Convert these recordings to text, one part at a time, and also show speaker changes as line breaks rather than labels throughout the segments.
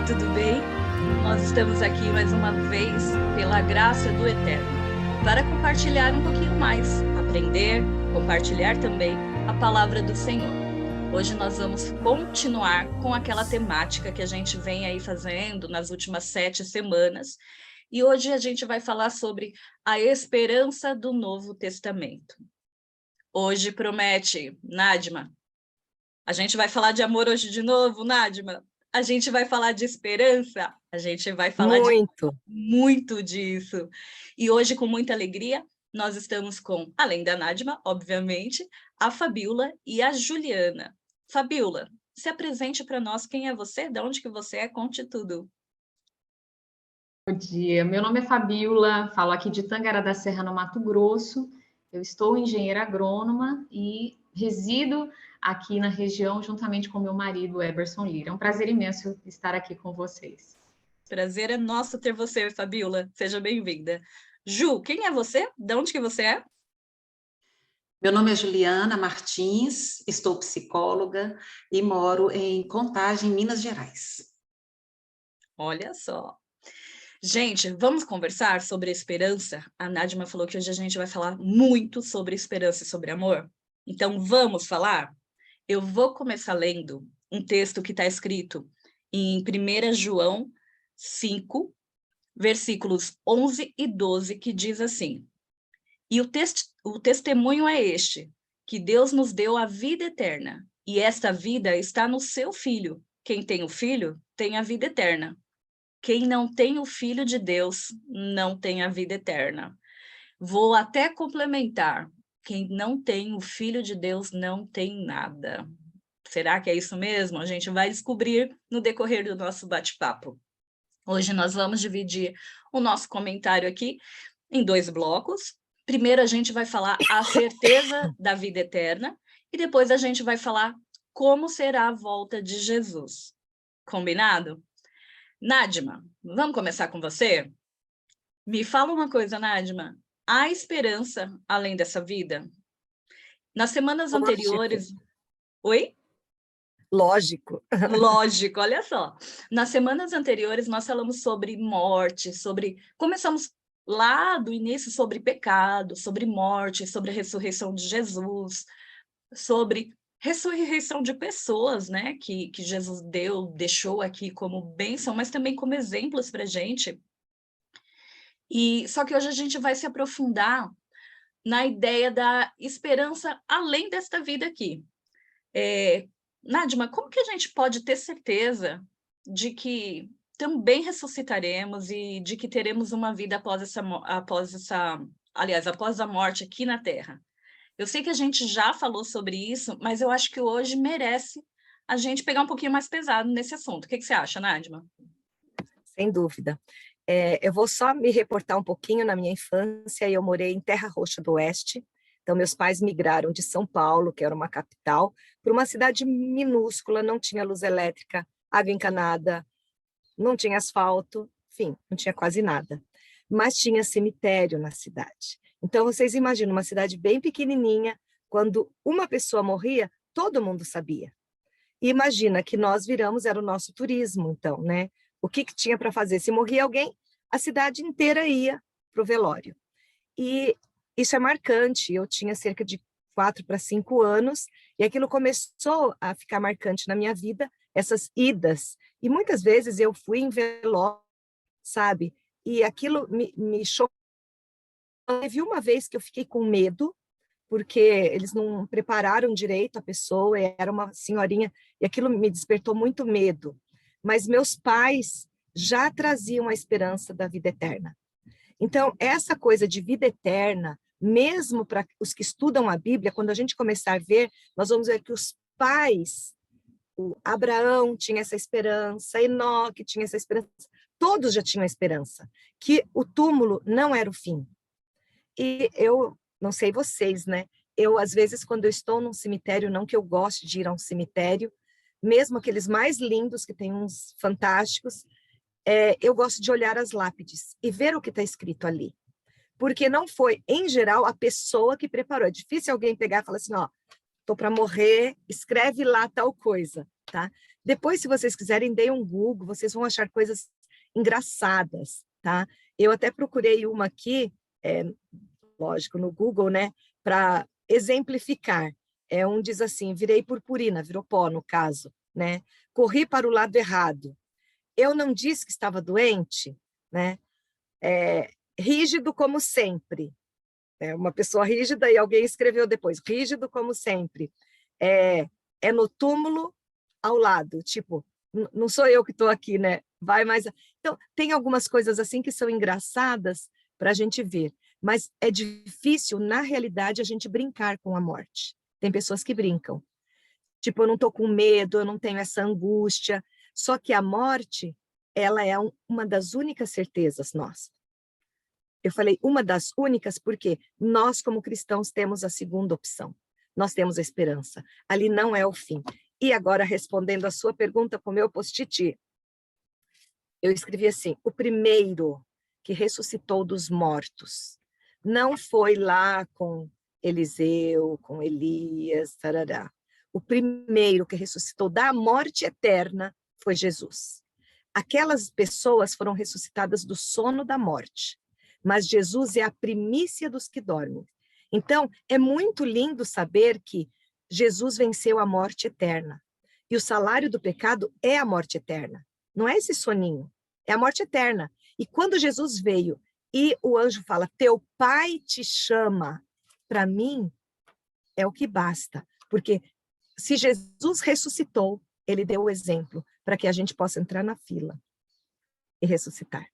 tudo bem? Nós estamos aqui mais uma vez, pela graça do Eterno, para compartilhar um pouquinho mais, aprender, compartilhar também a palavra do Senhor. Hoje nós vamos continuar com aquela temática que a gente vem aí fazendo nas últimas 7 semanas, e hoje a gente vai falar sobre a esperança do Novo Testamento. Hoje promete, Nádima, a gente vai falar de amor hoje de novo, Nádima? A gente vai falar de esperança? A gente vai falar muito disso. E hoje, com muita alegria, nós estamos com, além da Nádima, obviamente, a Fabíola e a Juliana. Fabíola, se apresente para nós, quem é você? De onde que você é? Conte tudo.
Bom dia, meu nome é Fabíola, falo aqui de Tangará da Serra, no Mato Grosso. Eu estou engenheira agrônoma e resido aqui na região juntamente com meu marido, Eberson Lira. É um prazer imenso estar aqui com vocês.
Prazer é nosso ter você, Fabíola. Seja bem-vinda. Ju, quem é você? De onde que você é?
Meu nome é Juliana Martins, estou psicóloga e moro em Contagem, Minas Gerais.
Olha só. Gente, vamos conversar sobre esperança? A Nádima falou que hoje a gente vai falar muito sobre esperança e sobre amor. Então, vamos falar? Eu vou começar lendo um texto que está escrito em 1 João 5, versículos 11 e 12, que diz assim: E o testemunho é este, que Deus nos deu a vida eterna, e esta vida está no seu Filho. Quem tem o Filho tem a vida eterna. Quem não tem o Filho de Deus não tem a vida eterna. Vou até complementar. Quem não tem o Filho de Deus não tem nada. Será que é isso mesmo? A gente vai descobrir no decorrer do nosso bate-papo. Hoje nós vamos dividir o nosso comentário aqui em 2 blocos. Primeiro a gente vai falar a certeza da vida eterna e depois a gente vai falar como será a volta de Jesus. Combinado? Nádima, vamos começar com você? Me fala uma coisa, Nádima. Há esperança além dessa vida? Nas semanas anteriores... Oi?
Lógico.
Lógico, olha só. Nas semanas anteriores nós falamos sobre morte, começamos lá do início sobre pecado, sobre morte, sobre a ressurreição de Jesus, sobre ressurreição de pessoas, né, que Jesus deixou aqui como bênção, mas também como exemplos para a gente. E só que hoje a gente vai se aprofundar na ideia da esperança além desta vida aqui. Nádima, como que a gente pode ter certeza de que também ressuscitaremos e de que teremos uma vida após a morte aqui na Terra? Eu sei que a gente já falou sobre isso, mas eu acho que hoje merece a gente pegar um pouquinho mais pesado nesse assunto. O que você acha, Nádima?
Sem dúvida. Eu vou só me reportar um pouquinho na minha infância. Eu morei em Terra Roxa do Oeste. Então, meus pais migraram de São Paulo, que era uma capital, para uma cidade minúscula, não tinha luz elétrica, água encanada, não tinha asfalto, enfim, não tinha quase nada. Mas tinha cemitério na cidade. Então, vocês imaginam, uma cidade bem pequenininha, quando uma pessoa morria, todo mundo sabia. E imagina que nós viramos, era o nosso turismo, então, né? O que tinha para fazer? Se morria alguém, a cidade inteira ia para o velório. E isso é marcante. Eu tinha cerca de 4 para 5 anos, e aquilo começou a ficar marcante na minha vida, essas idas. E muitas vezes eu fui em velório, sabe? E aquilo me chocou. Teve uma vez que eu fiquei com medo, porque eles não prepararam direito a pessoa, era uma senhorinha, e aquilo me despertou muito medo. Mas meus pais já traziam a esperança da vida eterna. Então, essa coisa de vida eterna, mesmo para os que estudam a Bíblia, quando a gente começar a ver, nós vamos ver que os pais, o Abraão tinha essa esperança, Enoque tinha essa esperança, todos já tinham a esperança, que o túmulo não era o fim. E eu, não sei vocês, né? Eu, às vezes, quando eu estou num cemitério, não que eu goste de ir a um cemitério, mesmo aqueles mais lindos, que tem uns fantásticos, eu gosto de olhar as lápides e ver o que está escrito ali. Porque não foi, em geral, a pessoa que preparou. É difícil alguém pegar e falar assim, ó, estou para morrer, escreve lá tal coisa. tá? Depois, se vocês quiserem, deem um Google, vocês vão achar coisas engraçadas, tá? Eu até procurei uma aqui, lógico, no Google, né, para exemplificar. Um diz assim, virei purpurina, virou pó no caso, né? Corri para o lado errado. Eu não disse que estava doente, né? Rígido como sempre. Uma pessoa rígida e alguém escreveu depois, rígido como sempre. É no túmulo ao lado, tipo, não sou eu que estou aqui, né? Vai mais. Então, tem algumas coisas assim que são engraçadas para a gente ver, mas é difícil, na realidade, a gente brincar com a morte. Tem pessoas que brincam. Tipo, eu não estou com medo, eu não tenho essa angústia. Só que a morte, ela é uma das únicas certezas nossas. Eu falei uma das únicas porque nós, como cristãos, temos a segunda opção. Nós temos a esperança. Ali não é o fim. E agora, respondendo a sua pergunta com o meu post-it, eu escrevi assim, o primeiro que ressuscitou dos mortos não foi lá com Eliseu, com Elias, tarará. O primeiro que ressuscitou da morte eterna foi Jesus. Aquelas pessoas foram ressuscitadas do sono da morte, mas Jesus é a primícia dos que dormem. Então, é muito lindo saber que Jesus venceu a morte eterna. E o salário do pecado é a morte eterna. Não é esse soninho, é a morte eterna. E quando Jesus veio e o anjo fala, teu pai te chama, para mim é o que basta. Porque se Jesus ressuscitou, ele deu o exemplo para que a gente possa entrar na fila e ressuscitar.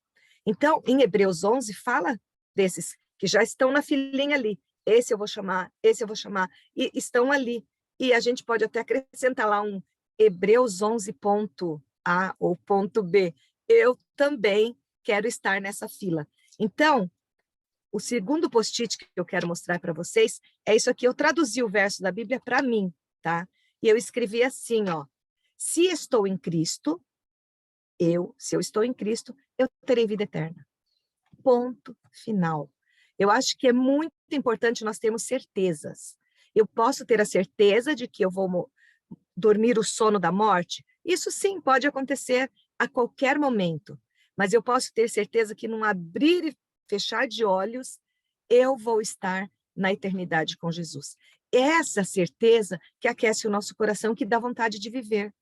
Então, em Hebreus 11, fala desses que já estão na filinha ali. Esse eu vou chamar, esse eu vou chamar, e estão ali. E a gente pode até acrescentar lá um Hebreus 11 ponto A ou ponto B. Eu também quero estar nessa fila. Então, o segundo post-it que eu quero mostrar para vocês é isso aqui. Eu traduzi o verso da Bíblia para mim, tá? E eu escrevi assim, ó. Se estou em Cristo, se eu estou em Cristo, eu terei vida eterna. Ponto final. Eu acho que é muito importante nós termos certezas. Eu posso ter a certeza de que eu vou dormir o sono da morte? Isso sim pode acontecer a qualquer momento, mas eu posso ter certeza que num abrir e fechar de olhos, eu vou estar na eternidade com Jesus. Essa certeza que aquece o nosso coração, que dá vontade de viver.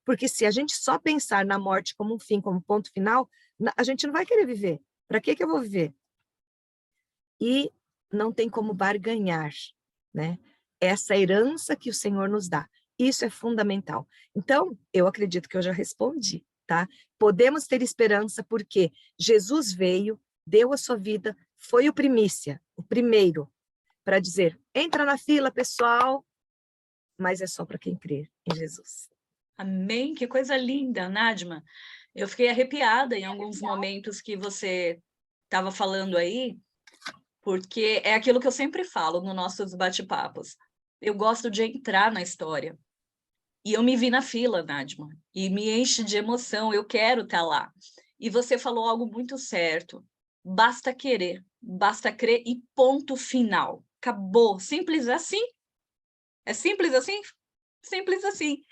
Porque se a gente só pensar na morte como um fim, como ponto final, a gente não vai querer viver. Para que eu vou viver? E não tem como barganhar, né? Essa herança que o Senhor nos dá. Isso é fundamental. Então, eu acredito que eu já respondi, tá? Podemos ter esperança porque Jesus veio, deu a sua vida, foi o primícia, o primeiro, para dizer, entra na fila, pessoal, mas é só para quem crer em Jesus.
Amém, que coisa linda, Nadma. Eu fiquei arrepiada em alguns momentos que você estava falando aí, porque é aquilo que eu sempre falo nos nossos bate-papos. Eu gosto de entrar na história. E eu me vi na fila, Nadma, e me enche de emoção, eu quero estar lá. E você falou algo muito certo. Basta querer, basta crer e ponto final. Acabou. Simples assim. É simples assim? Simples assim.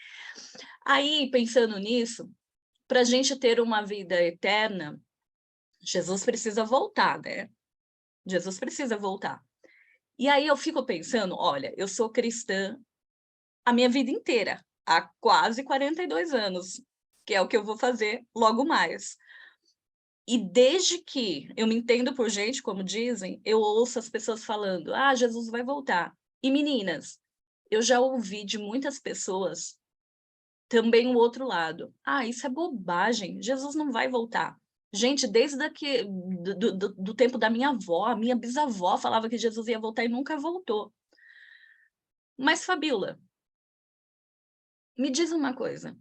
Aí, pensando nisso, para a gente ter uma vida eterna, Jesus precisa voltar, né? Jesus precisa voltar. E aí eu fico pensando, olha, eu sou cristã a minha vida inteira, há quase 42 anos, que é o que eu vou fazer logo mais. E desde que eu me entendo por gente, como dizem, eu ouço as pessoas falando, Jesus vai voltar. E meninas, eu já ouvi de muitas pessoas também o outro lado. Isso é bobagem, Jesus não vai voltar. Gente, desde do tempo da minha avó, a minha bisavó falava que Jesus ia voltar e nunca voltou. Mas, Fabíola, me diz uma coisa.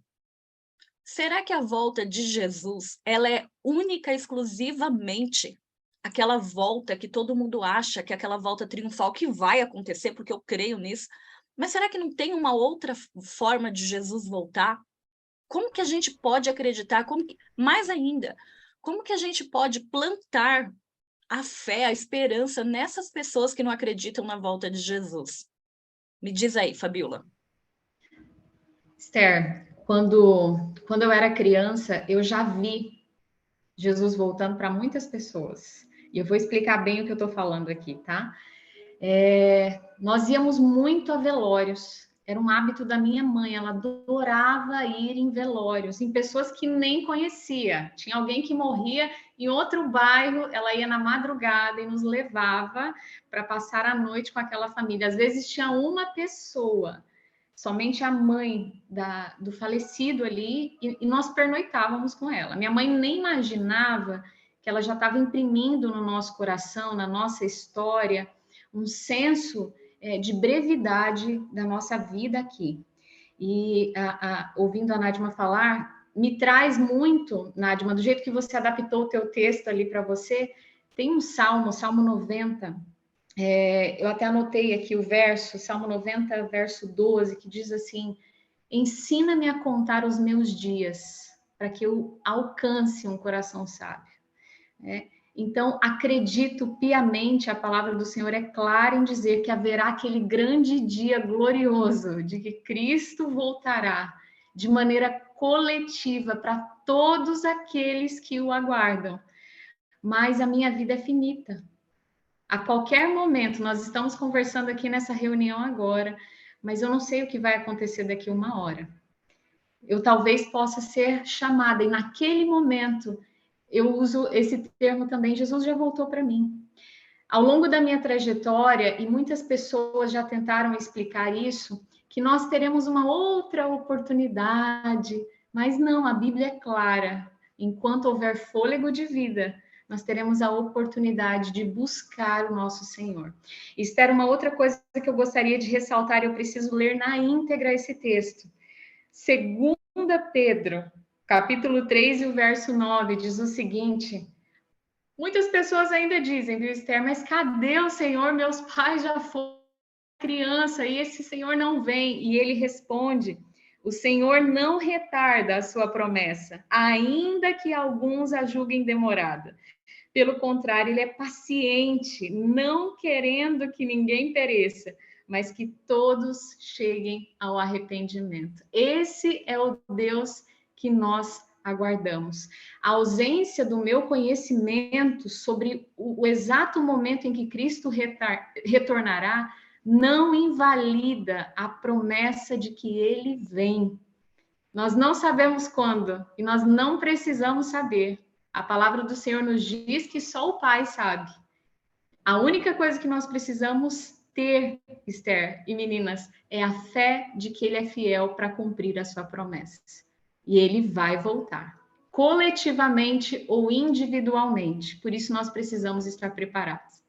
Será que a volta de Jesus, ela é única, exclusivamente aquela volta que todo mundo acha que é aquela volta triunfal que vai acontecer, porque eu creio nisso, mas será que não tem uma outra forma de Jesus voltar? Como que a gente pode acreditar? Mais ainda, como que a gente pode plantar a fé, a esperança nessas pessoas que não acreditam na volta de Jesus? Me diz aí, Fabíola.
Esther, quando eu era criança, eu já vi Jesus voltando para muitas pessoas. E eu vou explicar bem o que eu estou falando aqui, tá? Nós íamos muito a velórios. Era um hábito da minha mãe. Ela adorava ir em velórios, em pessoas que nem conhecia. Tinha alguém que morria em outro bairro, ela ia na madrugada e nos levava para passar a noite com aquela família. Às vezes tinha uma pessoa, somente a mãe do falecido ali, e nós pernoitávamos com ela. Minha mãe nem imaginava que ela já estava imprimindo no nosso coração, na nossa história, um senso de brevidade da nossa vida aqui. E ouvindo a Nádima falar, me traz muito, Nádima, do jeito que você adaptou o teu texto ali para você, tem um salmo, Salmo 90, eu até anotei aqui o verso, Salmo 90, verso 12, que diz assim: ensina-me a contar os meus dias, para que eu alcance um coração sábio. Então, acredito piamente, a palavra do Senhor é clara em dizer que haverá aquele grande dia glorioso, de que Cristo voltará de maneira coletiva para todos aqueles que o aguardam. Mas a minha vida é finita. A qualquer momento, nós estamos conversando aqui nessa reunião agora, mas eu não sei o que vai acontecer daqui a 1 hora. Eu talvez possa ser chamada, e naquele momento, eu uso esse termo também, Jesus já voltou para mim. Ao longo da minha trajetória, e muitas pessoas já tentaram explicar isso, que nós teremos uma outra oportunidade, mas não, a Bíblia é clara. Enquanto houver fôlego de vida, nós teremos a oportunidade de buscar o nosso Senhor. Esther, uma outra coisa que eu gostaria de ressaltar, eu preciso ler na íntegra esse texto. 2 Pedro, capítulo 3 e o verso 9, diz o seguinte: muitas pessoas ainda dizem, viu, Esther, mas cadê o Senhor? Meus pais já foram criança e esse Senhor não vem. E ele responde: o Senhor não retarda a sua promessa, ainda que alguns a julguem demorada. Pelo contrário, ele é paciente, não querendo que ninguém pereça, mas que todos cheguem ao arrependimento. Esse é o Deus que nós aguardamos. A ausência do meu conhecimento sobre o exato momento em que Cristo retornará não invalida a promessa de que ele vem. Nós não sabemos quando e nós não precisamos saber. A palavra do Senhor nos diz que só o Pai sabe. A única coisa que nós precisamos ter, Esther e meninas, é a fé de que ele é fiel para cumprir a sua promessa. E ele vai voltar, coletivamente ou individualmente. Por isso nós precisamos estar preparados.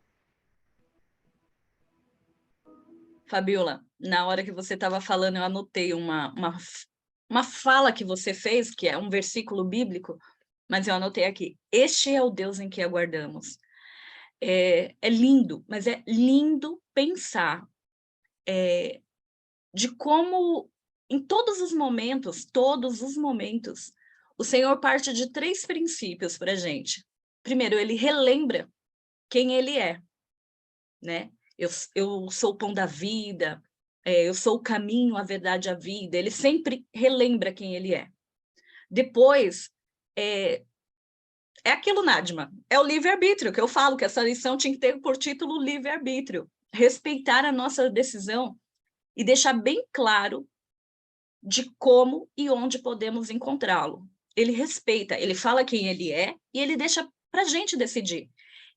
Fabiola, na hora que você estava falando, eu anotei uma fala que você fez, que é um versículo bíblico, mas eu anotei aqui: este é o Deus em que aguardamos. É lindo, mas é lindo pensar de como, em todos os momentos, o Senhor parte de 3 princípios para a gente. Primeiro, ele relembra quem ele é, né? Eu sou o pão da vida, eu sou o caminho, a verdade e a vida. Ele sempre relembra quem ele é. Depois, é aquilo, Nádima, é o livre-arbítrio, que eu falo que essa lição tinha que ter por título livre-arbítrio. Respeitar a nossa decisão e deixar bem claro de como e onde podemos encontrá-lo. Ele respeita, ele fala quem ele é e ele deixa para a gente decidir.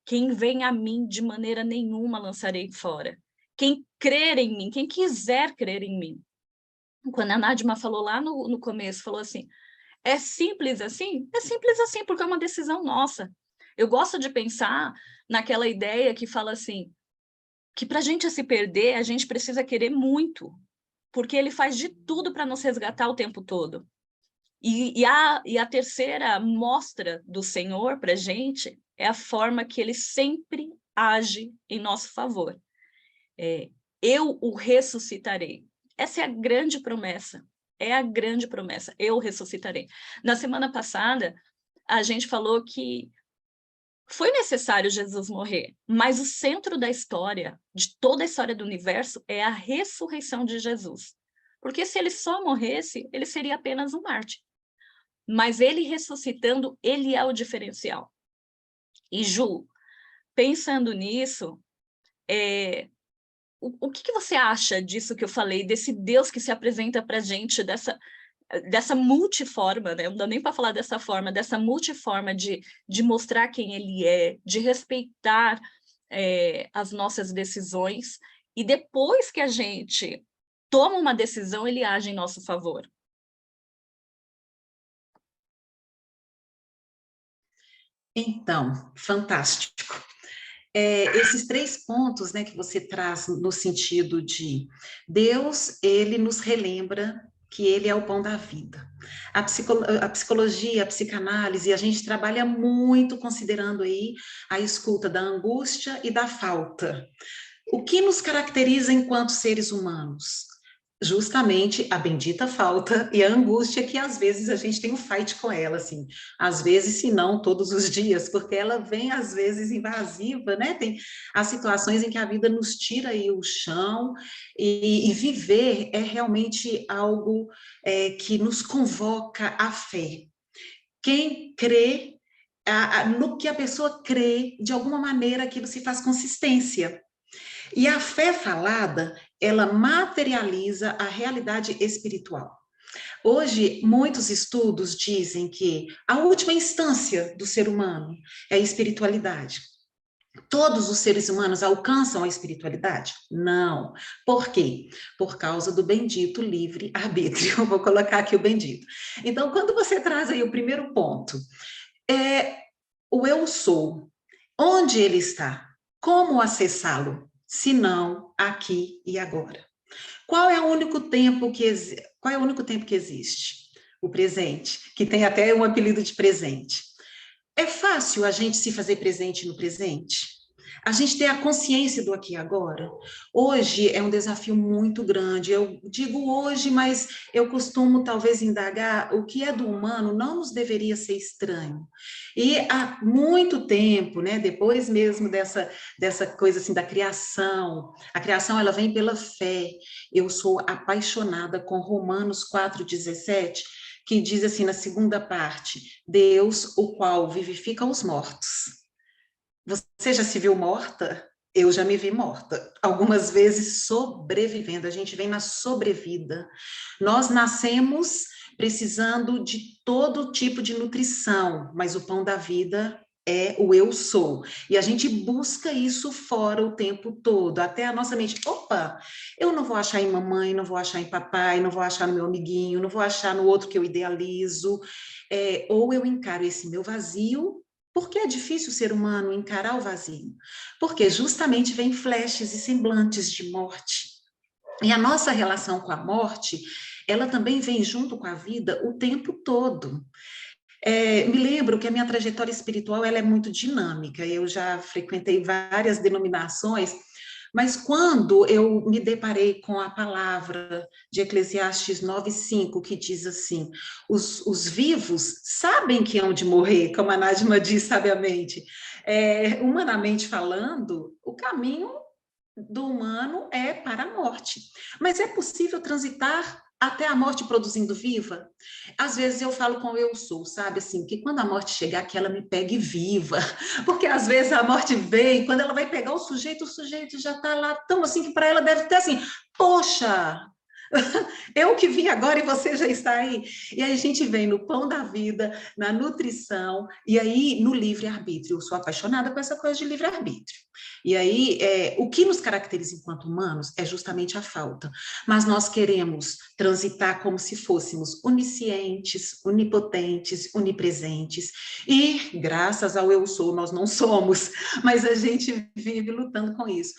Quem vem a mim, de maneira nenhuma lançarei fora. Quem crer em mim, quem quiser crer em mim. Quando a Nádima falou lá no começo, falou assim: é simples assim? É simples assim, porque é uma decisão nossa. Eu gosto de pensar naquela ideia que fala assim, que para a gente se perder, a gente precisa querer muito, porque ele faz de tudo para nos resgatar o tempo todo. E a terceira mostra do Senhor para a gente é a forma que ele sempre age em nosso favor. Eu o ressuscitarei. Essa é a grande promessa. É a grande promessa. Eu ressuscitarei. Na semana passada, a gente falou que foi necessário Jesus morrer, mas o centro da história, de toda a história do universo, é a ressurreição de Jesus. Porque se ele só morresse, ele seria apenas um mártir. Mas ele ressuscitando, ele é o diferencial. E Ju, pensando nisso, o que você acha disso que eu falei, desse Deus que se apresenta para a gente, dessa multiforma, né? Não dá nem para falar dessa forma, dessa multiforma de mostrar quem ele é, de respeitar as nossas decisões, e depois que a gente toma uma decisão, ele age em nosso favor.
Então, fantástico. Esses 3 pontos, né, que você traz no sentido de Deus, ele nos relembra que ele é o pão da vida. A psicologia, a psicanálise, a gente trabalha muito considerando aí a escuta da angústia e da falta. O que nos caracteriza enquanto seres humanos? Justamente a bendita falta e a angústia que às vezes a gente tem um fight com ela, assim, às vezes, se não todos os dias, porque ela vem às vezes invasiva, né? Tem as situações em que a vida nos tira aí o chão, e viver é realmente algo que nos convoca à fé. Quem crê, no que a pessoa crê, de alguma maneira aquilo se faz consistência. E a fé falada, ela materializa a realidade espiritual. Hoje, muitos estudos dizem que a última instância do ser humano é a espiritualidade. Todos os seres humanos alcançam a espiritualidade? Não. Por quê? Por causa do bendito livre-arbítrio. Vou colocar aqui o bendito. Então, quando você traz aí o primeiro ponto, o eu sou, onde ele está? Como acessá-lo? Se não aqui e agora. Qual é o único tempo que existe? O presente, que tem até um apelido de presente. É fácil a gente se fazer presente no presente? A gente ter a consciência do aqui e agora? Hoje é um desafio muito grande. Eu digo hoje, mas eu costumo talvez indagar, o que é do humano não nos deveria ser estranho. E há muito tempo, né, depois mesmo dessa coisa assim da criação, a criação ela vem pela fé. Eu sou apaixonada com Romanos 4,17, que diz assim na segunda parte, Deus, o qual vivifica os mortos. Você já se viu morta? Eu já me vi morta. Algumas vezes sobrevivendo. A gente vem na sobrevida. Nós nascemos precisando de todo tipo de nutrição, mas o pão da vida é o eu sou. E a gente busca isso fora o tempo todo. Até a nossa mente, opa, eu não vou achar em mamãe, não vou achar em papai, não vou achar no meu amiguinho, não vou achar no outro que eu idealizo. Ou eu encaro esse meu vazio. Por que é difícil o ser humano encarar o vazio? Porque justamente vem flashes e semblantes de morte. E a nossa relação com a morte, ela também vem junto com a vida o tempo todo. Me lembro que a minha trajetória espiritual ela é muito dinâmica. Eu já frequentei várias denominações, mas quando eu me deparei com a palavra de Eclesiastes 9:5, que diz assim, os vivos sabem que hão de morrer, como a Nájima diz sabiamente. Humanamente falando, o caminho do humano é para a morte. Mas é possível transitar até a morte produzindo viva? Às vezes eu falo com eu sou, sabe, assim, que quando a morte chegar, que ela me pegue viva, porque às vezes a morte vem, quando ela vai pegar o sujeito já está lá tão assim, que para ela deve ter assim, poxa, eu que vim agora e você já está aí. E aí a gente vem no pão da vida, na nutrição, e aí no livre-arbítrio. Eu sou apaixonada com essa coisa de livre-arbítrio. E aí, o que nos caracteriza enquanto humanos é justamente a falta. Mas nós queremos transitar como se fôssemos oniscientes, onipotentes, onipresentes. E, graças ao eu sou, nós não somos, mas a gente vive lutando com isso.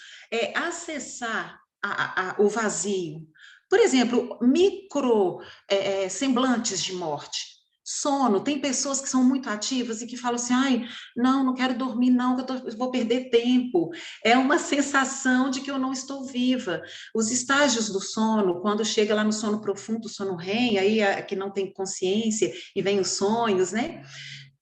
Acessar o vazio. Por exemplo, semblantes de morte. Sono, tem pessoas que são muito ativas e que falam assim, ai, não quero dormir não, que eu vou perder tempo. É uma sensação de que eu não estou viva. Os estágios do sono, quando chega lá no sono profundo, o sono REM, aí que não tem consciência e vem os sonhos, né?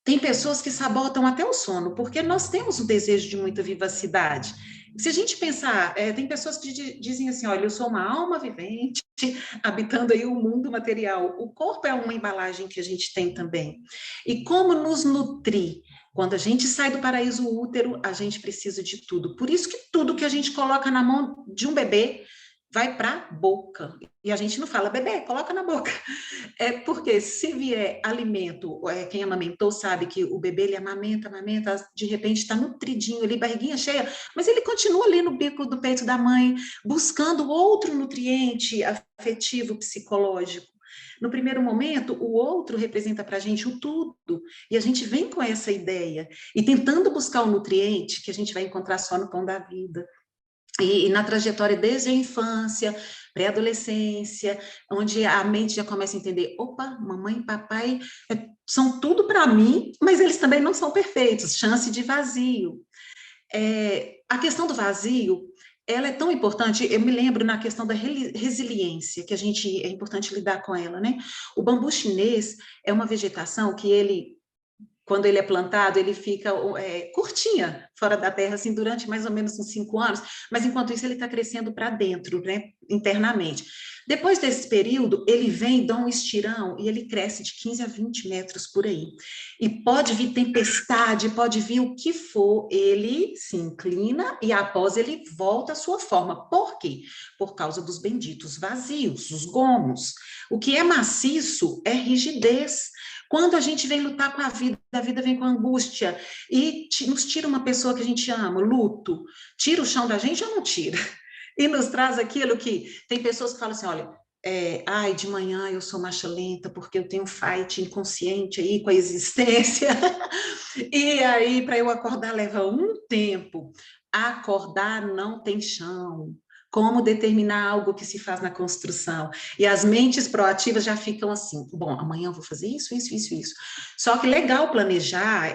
Tem pessoas que sabotam até o sono, porque nós temos o desejo de muita vivacidade. Se a gente pensar, tem pessoas que dizem assim, olha, eu sou uma alma vivente, habitando aí o mundo material. O corpo é uma embalagem que a gente tem também. E como nos nutrir? Quando a gente sai do paraíso útero, a gente precisa de tudo. Por isso que tudo que a gente coloca na mão de um bebê vai para a boca. E a gente não fala, bebê, coloca na boca. É porque se vier alimento, quem amamentou sabe que o bebê, ele amamenta, de repente está nutridinho ali, barriguinha cheia, mas ele continua ali no bico do peito da mãe, buscando outro nutriente afetivo, psicológico. No primeiro momento, o outro representa para a gente o tudo, e a gente vem com essa ideia, e tentando buscar o nutriente que a gente vai encontrar só no pão da vida. E na trajetória desde a infância, pré-adolescência, onde a mente já começa a entender, opa, mamãe e papai são tudo para mim, mas eles também não são perfeitos, chance de vazio. A questão do vazio, ela é tão importante, eu me lembro na questão da resiliência, que é importante lidar com ela, né? O bambu chinês é uma vegetação que quando ele é plantado, ele fica curtinha fora da terra, assim, durante mais ou menos uns 5 anos, mas enquanto isso ele está crescendo para dentro, né, internamente. Depois desse período, ele vem, dá um estirão, e ele cresce de 15 a 20 metros por aí. E pode vir tempestade, pode vir o que for, ele se inclina e após ele volta à sua forma. Por quê? Por causa dos benditos vazios, os gomos. O que é maciço é rigidez. Quando a gente vem lutar com a vida vem com angústia e nos tira uma pessoa que a gente ama, luto, tira o chão da gente ou não tira? E nos traz aquilo que tem pessoas que falam assim, olha, ai, de manhã eu sou marcha lenta porque eu tenho um fight inconsciente aí com a existência, e aí para eu acordar leva um tempo. Acordar não tem chão. Como determinar algo que se faz na construção. E as mentes proativas já ficam assim, bom, amanhã eu vou fazer isso. Só que legal planejar,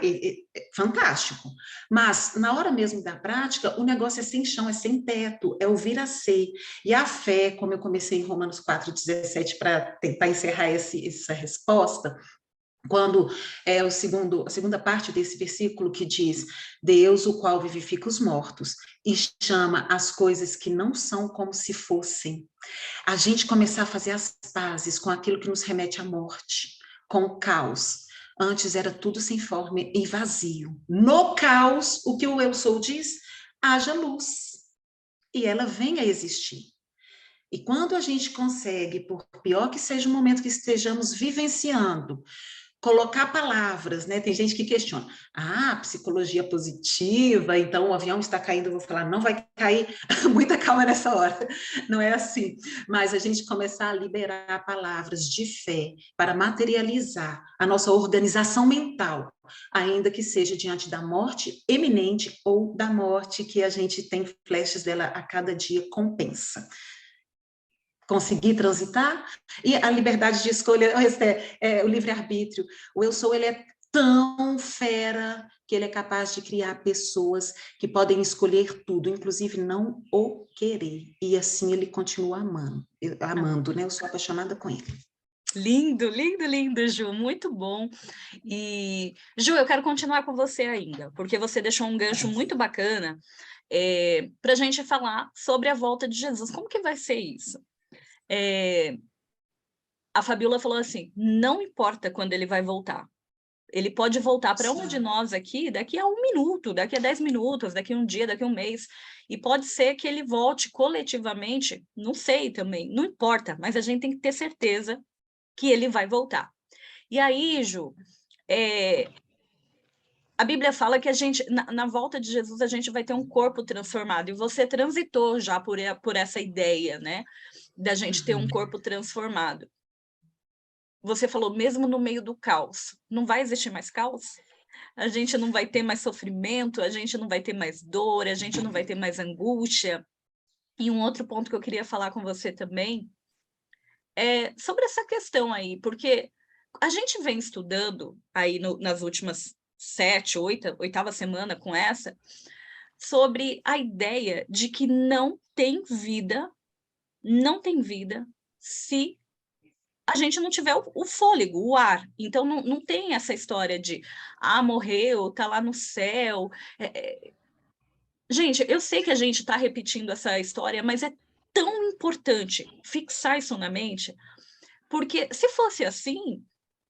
fantástico. Mas na hora mesmo da prática, o negócio é sem chão, é sem teto, é o vir a ser. E a fé, como eu comecei em Romanos 4,17 para tentar encerrar essa resposta, quando a segunda parte desse versículo que diz, Deus, o qual vivifica os mortos e chama as coisas que não são como se fossem. A gente começar a fazer as pazes com aquilo que nos remete à morte, com o caos. Antes era tudo sem forma e vazio. No caos, o que o Eu Sou diz, haja luz. E ela vem a existir. E quando a gente consegue, por pior que seja o momento que estejamos vivenciando, colocar palavras, né? Tem gente que questiona, psicologia positiva, então o avião está caindo, eu vou falar, não vai cair, muita calma nessa hora, não é assim, mas a gente começar a liberar palavras de fé para materializar a nossa organização mental, ainda que seja diante da morte eminente ou da morte que a gente tem flashes dela a cada dia, compensa. Conseguir transitar, e a liberdade de escolha, o livre-arbítrio, o eu sou, ele é tão fera que ele é capaz de criar pessoas que podem escolher tudo, inclusive não o querer, e assim ele continua amando, né? Eu sou apaixonada com ele.
Lindo, lindo, lindo, Ju, muito bom. E, Ju, eu quero continuar com você ainda, porque você deixou um gancho muito bacana para a gente falar sobre a volta de Jesus. Como que vai ser isso? A Fabiola falou assim, não importa quando ele vai voltar. Ele pode voltar para uma de nós aqui daqui a 1 minuto, daqui a 10 minutos, daqui a um dia, daqui a um mês. E pode ser que ele volte coletivamente, não sei também, não importa, mas a gente tem que ter certeza que ele vai voltar. E aí, Ju, a Bíblia fala que a gente, na volta de Jesus, a gente vai ter um corpo transformado. E você transitou já por essa ideia, né? Da gente ter um corpo transformado. Você falou, mesmo no meio do caos, não vai existir mais caos? A gente não vai ter mais sofrimento, a gente não vai ter mais dor, a gente não vai ter mais angústia. E um outro ponto que eu queria falar com você também é sobre essa questão aí, porque a gente vem estudando aí nas últimas 8ª semana com essa, sobre a ideia de que não tem vida se a gente não tiver o fôlego, o ar. Então, não tem essa história de, morreu, tá lá no céu. Gente, eu sei que a gente está repetindo essa história, mas é tão importante fixar isso na mente, porque se fosse assim,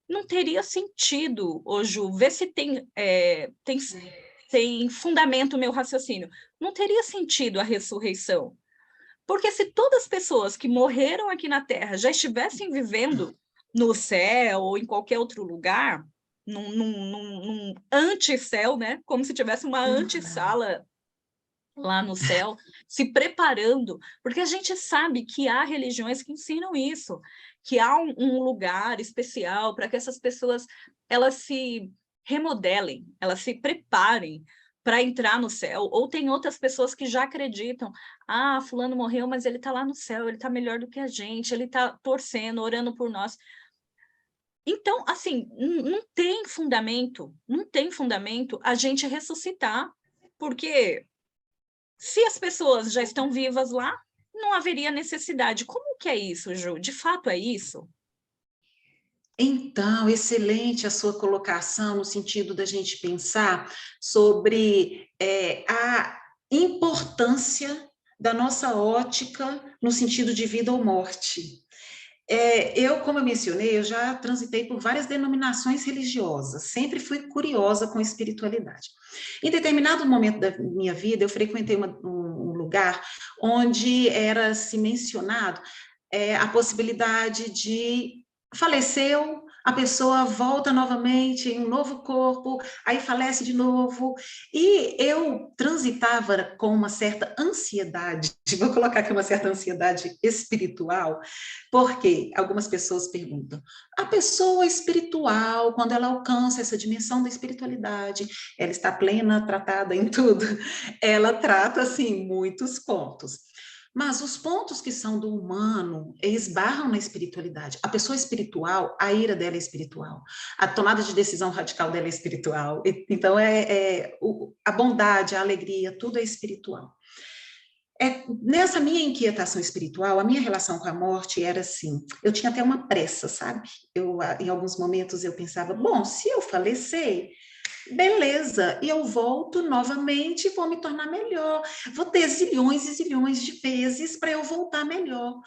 não teria sentido, ô Ju, vê se tem fundamento o meu raciocínio. Não teria sentido a ressurreição. Porque se todas as pessoas que morreram aqui na Terra já estivessem vivendo no céu ou em qualquer outro lugar, num anticéu, né? Como se tivesse uma antessala lá no céu, se preparando, porque a gente sabe que há religiões que ensinam isso, que há um lugar especial para que essas pessoas elas se remodelem, elas se preparem para entrar no céu, ou tem outras pessoas que já acreditam, fulano morreu, mas ele está lá no céu, ele está melhor do que a gente, ele está torcendo, orando por nós. Então, assim, não tem fundamento a gente ressuscitar, porque se as pessoas já estão vivas lá, não haveria necessidade. Como que é isso, Ju? De fato é isso?
Então, excelente a sua colocação no sentido da gente pensar sobre a importância da nossa ótica no sentido de vida ou morte. Como eu mencionei, eu já transitei por várias denominações religiosas, sempre fui curiosa com espiritualidade. Em determinado momento da minha vida, eu frequentei um lugar onde era se mencionado a possibilidade de faleceu, a pessoa volta novamente em um novo corpo, aí falece de novo, e eu transitava com uma certa ansiedade, vou colocar aqui uma certa ansiedade espiritual, porque algumas pessoas perguntam, a pessoa espiritual, quando ela alcança essa dimensão da espiritualidade, ela está plena, tratada em tudo, ela trata, assim, muitos pontos. Mas os pontos que são do humano esbarram na espiritualidade. A pessoa espiritual, a ira dela é espiritual. A tomada de decisão radical dela é espiritual. Então, a bondade, a alegria, tudo é espiritual. Nessa minha inquietação espiritual, a minha relação com a morte era assim, eu tinha até uma pressa, sabe? Em alguns momentos eu pensava, bom, se eu falecer, beleza, e eu volto novamente e vou me tornar melhor. Vou ter zilhões e zilhões de vezes para eu voltar melhor.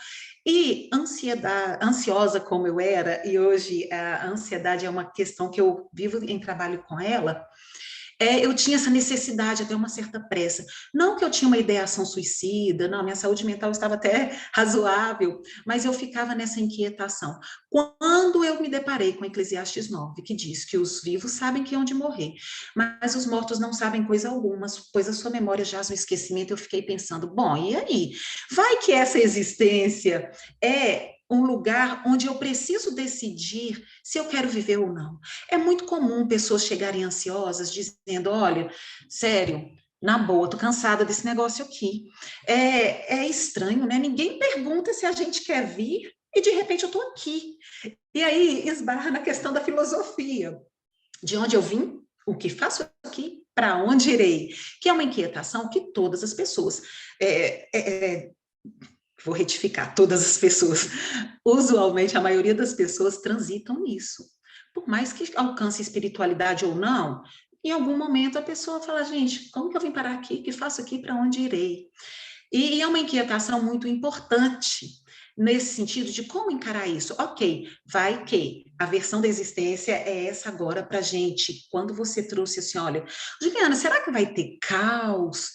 E ansiosa como eu era, e hoje a ansiedade é uma questão que eu vivo em trabalho com ela, eu tinha essa necessidade, até uma certa pressa. Não que eu tinha uma ideação suicida, não, minha saúde mental estava até razoável, mas eu ficava nessa inquietação. Quando eu me deparei com Eclesiastes 9, que diz que os vivos sabem que hão de morrer, mas os mortos não sabem coisa alguma, pois a sua memória jaz no esquecimento, eu fiquei pensando, bom, e aí? Vai que essa existência é um lugar onde eu preciso decidir se eu quero viver ou não. É muito comum pessoas chegarem ansiosas dizendo, olha, sério, na boa, tô cansada desse negócio aqui. É estranho, né? Ninguém pergunta se a gente quer vir e de repente eu tô aqui. E aí esbarra na questão da filosofia. De onde eu vim, o que faço aqui, para onde irei? Que é uma inquietação que todas as pessoas vou retificar, todas as pessoas, usualmente a maioria das pessoas transitam nisso. Por mais que alcance espiritualidade ou não, em algum momento a pessoa fala, gente, como que eu vim parar aqui? O que faço aqui? Para onde irei? E é uma inquietação muito importante nesse sentido de como encarar isso. Ok, vai que a versão da existência é essa agora para a gente. Quando você trouxe assim, olha, Juliana, será que vai ter caos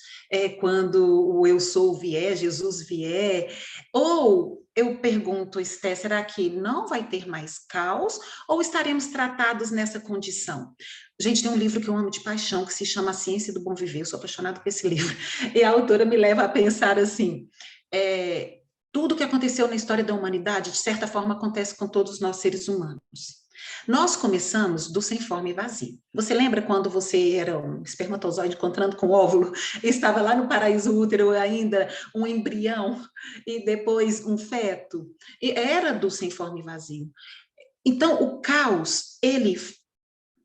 quando o eu sou vier, Jesus vier? Ou eu pergunto, Esté, será que não vai ter mais caos ou estaremos tratados nessa condição? Gente, tem um livro que eu amo de paixão que se chama A Ciência do Bom Viver, eu sou apaixonada por esse livro. E a autora me leva a pensar assim, tudo que aconteceu na história da humanidade, de certa forma, acontece com todos nós seres humanos. Nós começamos do sem forma e vazio. Você lembra quando você era um espermatozoide encontrando com o óvulo, estava lá no paraíso útero ainda um embrião e depois um feto? E era do sem forma e vazio. Então, o caos, ele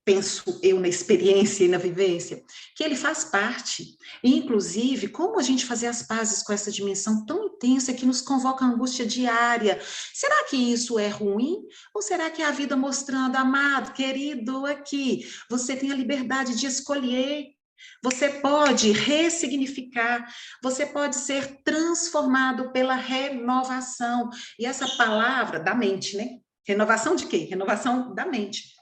penso eu na experiência e na vivência, que ele faz parte. E, inclusive, como a gente fazer as pazes com essa dimensão tão intensa que nos convoca a angústia diária? Será que isso é ruim? Ou será que é a vida mostrando, amado, querido, aqui, você tem a liberdade de escolher Você pode ressignificar, você pode ser transformado pela renovação. E essa palavra da mente, né? Renovação de quê? Renovação da mente.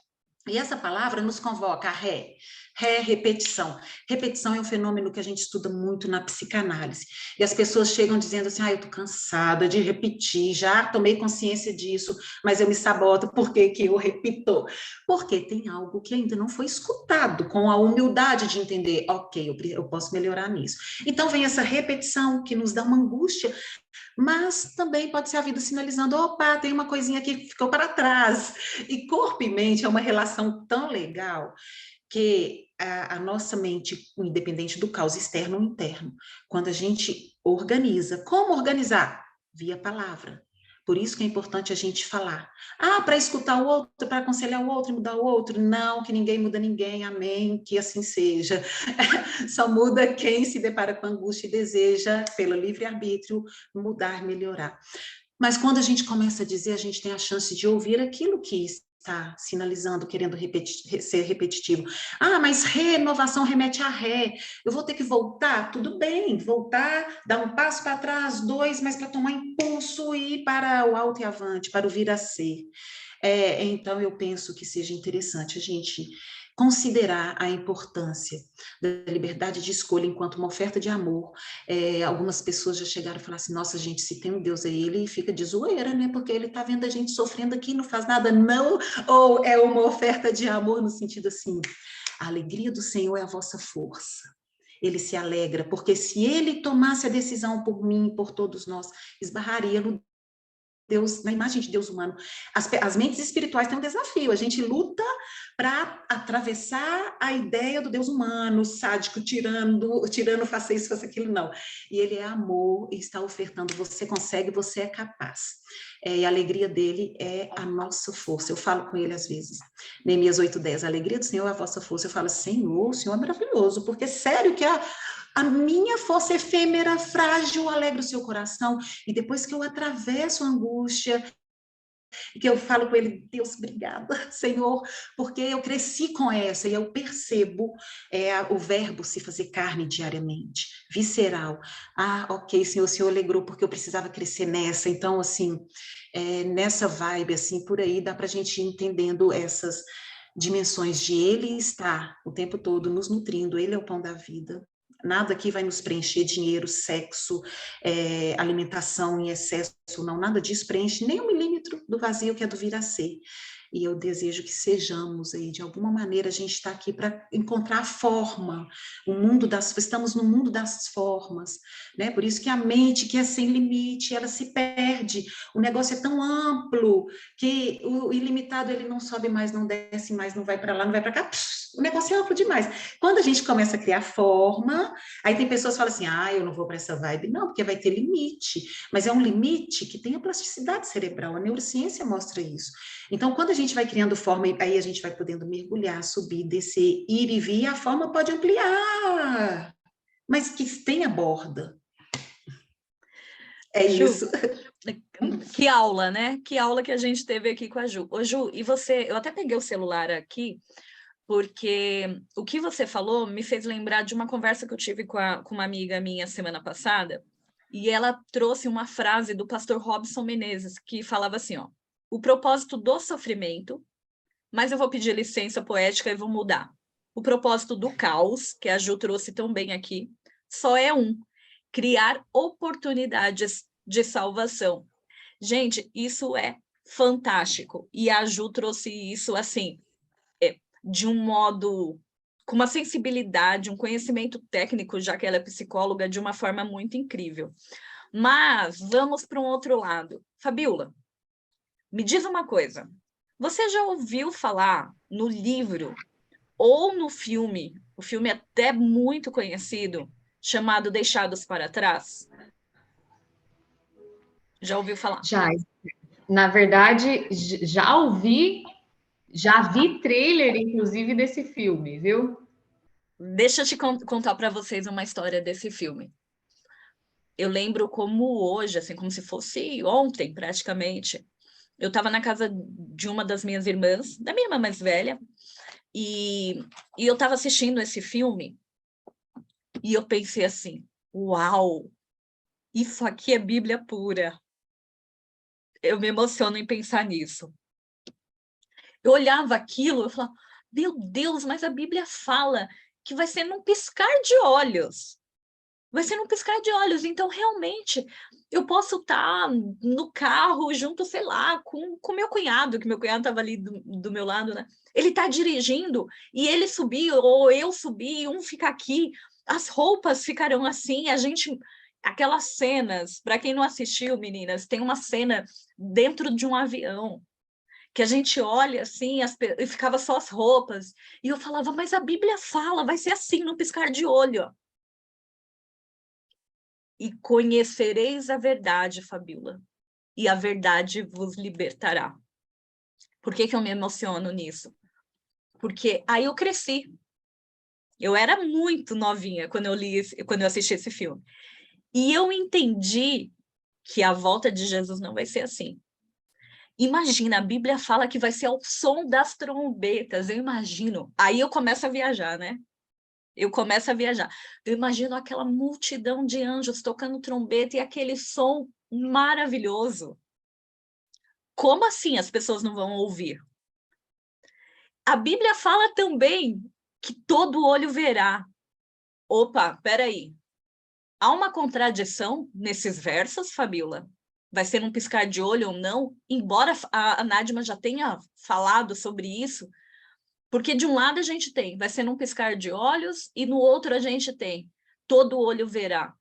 E essa palavra nos convoca a repetição. Repetição é um fenômeno que a gente estuda muito na psicanálise. E as pessoas chegam dizendo assim, eu tô cansada de repetir, já tomei consciência disso, mas eu me saboto, por que que eu repito? Porque tem algo que ainda não foi escutado, com a humildade de entender, ok, eu posso melhorar nisso. Então vem essa repetição que nos dá uma angústia, mas também pode ser a vida sinalizando, opa, tem uma coisinha aqui que ficou para trás. E corpo e mente é uma relação tão legal que a nossa mente, independente do caos externo ou interno, quando a gente organiza, como organizar? Via palavra. Por isso que é importante a gente falar. Para escutar o outro, para aconselhar o outro e mudar o outro. Não, que ninguém muda ninguém, amém, que assim seja. Só muda quem se depara com angústia e deseja, pelo livre-arbítrio, mudar, melhorar. Mas quando a gente começa a dizer, a gente tem a chance de ouvir aquilo que está sinalizando, querendo ser repetitivo. Mas renovação remete a ré. Eu vou ter que voltar? Tudo bem, voltar, dar um passo para trás, 2, mas para tomar impulso e ir para o alto e avante, para o vir a ser. Então, eu penso que seja interessante a gente considerar a importância da liberdade de escolha enquanto uma oferta de amor. Algumas pessoas já chegaram a falar assim, nossa, gente, se tem um Deus aí, ele fica de zoeira, né? Porque ele está vendo a gente sofrendo aqui, não faz nada, não. Ou é uma oferta de amor no sentido assim, a alegria do Senhor é a vossa força. Ele se alegra, porque se ele tomasse a decisão por mim, por todos nós, esbarraria no Deus, na imagem de Deus humano. As mentes espirituais têm um desafio, a gente luta para atravessar a ideia do Deus humano, sádico, tirano, faça isso, faça aquilo, não. E ele é amor e está ofertando, você consegue, você é capaz. E a alegria dele é a nossa força. Eu falo com ele às vezes, Neemias 8:10, a alegria do Senhor é a vossa força. Eu falo, Senhor, o Senhor é maravilhoso, porque sério que a minha força efêmera, frágil, alegra o seu coração. E depois que eu atravesso a angústia, e que eu falo com ele, Deus, obrigada, Senhor, porque eu cresci com essa, e eu percebo o verbo se fazer carne diariamente, visceral. Ok, Senhor, o Senhor alegrou porque eu precisava crescer nessa. Então, assim, nessa vibe, assim, por aí, dá para a gente ir entendendo essas dimensões de ele estar o tempo todo nos nutrindo, ele é o pão da vida. Nada aqui vai nos preencher, dinheiro, sexo, alimentação em excesso, não, nada disso preenche nem 1 milímetro do vazio que é do vir a ser. E eu desejo que sejamos aí, de alguma maneira, a gente está aqui para encontrar a forma, estamos no mundo das formas, né? Por isso que a mente, que é sem limite, ela se perde, o negócio é tão amplo, que o ilimitado, ele não sobe mais, não desce mais, não vai para lá, não vai para cá, o negócio é amplo demais. Quando a gente começa a criar forma, aí tem pessoas que falam assim, eu não vou para essa vibe, não, porque vai ter limite, mas é um limite que tem a plasticidade cerebral, a neurociência mostra isso. Então, quando a gente vai criando forma, aí a gente vai podendo mergulhar, subir, descer, ir e vir, a forma pode ampliar, mas que tenha borda.
Ju,
isso.
Que aula, né? Que aula que a gente teve aqui com a Ju. Ô, Ju, e você, eu até peguei o celular aqui, porque o que você falou me fez lembrar de uma conversa que eu tive com uma amiga minha semana passada, e ela trouxe uma frase do pastor Robson Menezes, que falava assim, o propósito do sofrimento, mas eu vou pedir licença poética e vou mudar. O propósito do caos, que a Ju trouxe tão bem aqui, só é criar oportunidades de salvação. Gente, isso é fantástico. E a Ju trouxe isso, assim, de um modo, com uma sensibilidade, um conhecimento técnico, já que ela é psicóloga, de uma forma muito incrível. Mas vamos para um outro lado. Fabiola, me diz uma coisa. Você já ouviu falar no livro ou no filme, o filme é até muito conhecido, chamado Deixados para Trás? Já ouviu falar?
Já, na verdade, já vi trailer, inclusive, desse filme, viu?
Deixa eu te contar para vocês uma história desse filme. Eu lembro como hoje, assim, como se fosse ontem, praticamente. Eu estava na casa de uma das minhas irmãs, da minha irmã mais velha, e eu estava assistindo esse filme, E eu pensei assim, uau, isso aqui é Bíblia pura. Eu me emociono em pensar nisso. Eu olhava aquilo, eu falava, meu Deus, mas a Bíblia fala que vai ser num piscar de olhos. Vai ser num piscar de olhos. Então, realmente, eu posso estar no carro junto, sei lá, com meu cunhado, que meu cunhado estava ali do meu lado, né? Ele está dirigindo e ele subir, ou eu subir, um fica aqui. As roupas ficarão assim, a gente... Aquelas cenas, para quem não assistiu, meninas, tem uma cena dentro de um avião, que a gente olha assim, e ficava só as roupas. E eu falava, mas a Bíblia fala, vai ser assim, no piscar de olho. E conhecereis a verdade, Fabíola, e a verdade vos libertará. Por que eu me emociono nisso? Porque aí eu cresci. Eu era muito novinha quando eu assisti esse filme. E eu entendi que a volta de Jesus não vai ser assim. Imagina, a Bíblia fala que vai ser ao som das trombetas, eu imagino. Aí eu começo a viajar, né? Eu começo a viajar. Eu imagino aquela multidão de anjos tocando trombeta e aquele som maravilhoso. Como assim as pessoas não vão ouvir? A Bíblia fala também que todo olho verá. Opa, peraí. Há uma contradição nesses versos, Fabíola? Vai ser num piscar de olho ou não? Embora a Nádima já tenha falado sobre isso, porque de um lado a gente tem, vai ser num piscar de olhos, e no outro a gente tem, todo olho verá.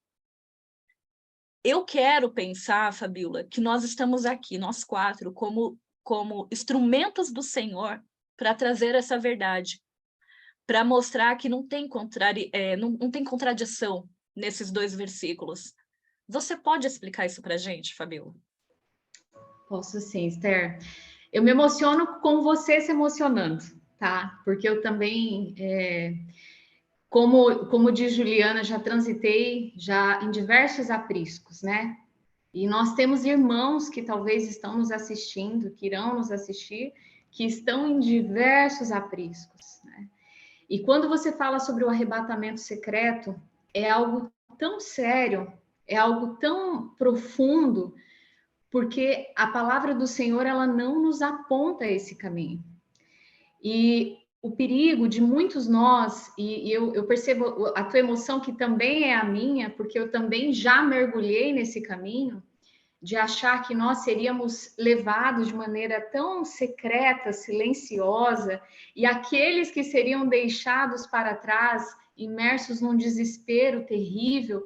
Eu quero pensar, Fabíola, que nós estamos aqui, nós quatro, como instrumentos do Senhor para trazer essa verdade, para mostrar que não tem contradição nesses dois versículos. Você pode explicar isso para a gente, Fabíola?
Posso sim, Esther. Eu me emociono com você se emocionando, tá? Porque eu também, como diz Juliana, já transitei já em diversos apriscos, né? E nós temos irmãos que talvez estão nos assistindo, que irão nos assistir, que estão em diversos apriscos, né? E quando você fala sobre o arrebatamento secreto, é algo tão sério, é algo tão profundo, porque a palavra do Senhor, ela não nos aponta esse caminho. E o perigo de muitos nós, e eu percebo a tua emoção, que também é a minha, porque eu também já mergulhei nesse caminho, de achar que nós seríamos levados de maneira tão secreta, silenciosa, e aqueles que seriam deixados para trás, imersos num desespero terrível.